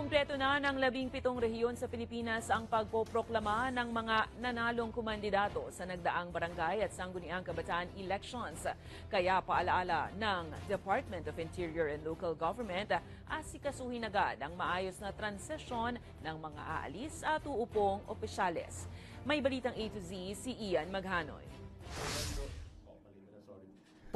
Kumpleto na ng 17 rehiyon sa Pilipinas ang pagpoproklama ng mga nanalong kumandidato sa nagdaang barangay at sangguniang kabataan elections. Kaya paalaala ng Department of Interior and Local Government, asikasuhin agad ang maayos na transisyon ng mga aalis at uupong opisyales. May balitang A to Z si Ian Maghanoy.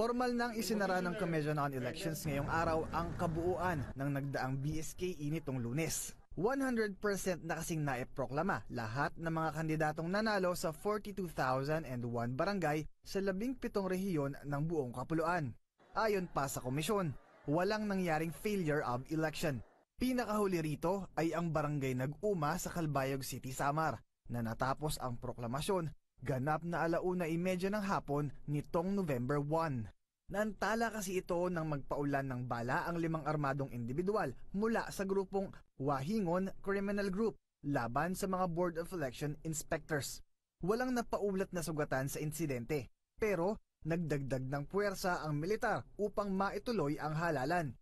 Formal nang isinara ng Commission on Elections ngayong araw ang kabuuan ng nagdaang BSKE nitong Lunes. 100% na kasing naiproklama lahat ng mga kandidatong nanalo sa 42,001 barangay sa 17 rehiyon ng buong kapuluan. Ayon pa sa komisyon, walang nangyaring failure of election. Pinakahuli rito ay ang barangay Nag-Uma sa Calbayog City, Samar, na natapos ang proklamasyon ganap na 1:30 ng hapon nitong November 1. Naantala kasi ito nang magpaulan ng bala ang 5 armadong individual mula sa grupong Wahingon Criminal Group laban sa mga Board of Election Inspectors. Walang napaulat na sugatan sa insidente, pero nagdagdag ng puwersa ang militar upang maituloy ang halalan.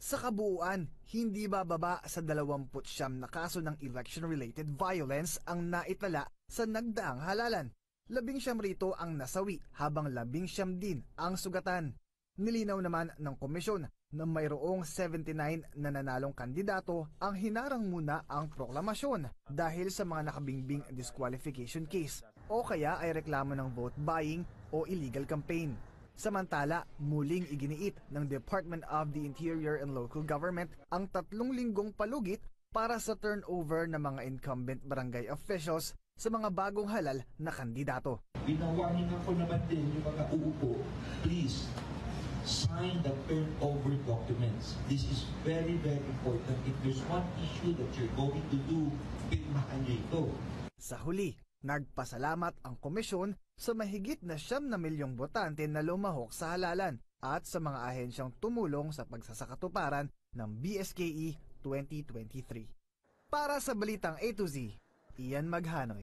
Sa kabuuan, hindi bababa sa 29 na kaso ng election-related violence ang naitala sa nagdaang halalan. 19 rito ang nasawi habang 19 din ang sugatan. Nilinaw naman ng komisyon na mayroong 79 na nanalong kandidato ang hinarang muna ang proklamasyon dahil sa mga nakabingbing disqualification case o kaya ay reklamo ng vote buying o illegal campaign. Samantala, muling iginiit ng Department of the Interior and Local Government ang 3 linggong palugit para sa turnover ng mga incumbent barangay officials sa mga bagong halal na kandidato. Binawanin ako naman din yung mga uupo, please sign the turnover documents. This is very, very important. If there's one issue that you're going to do, pirmahan niyo ito. Sa huli, nagpasalamat ang komisyon sa mahigit na 9 na milyong botante na lumahok sa halalan at sa mga ahensyang tumulong sa pagsasakatuparan ng BSKE 2023. Para sa Balitang A to Z, Ian Maghanoy.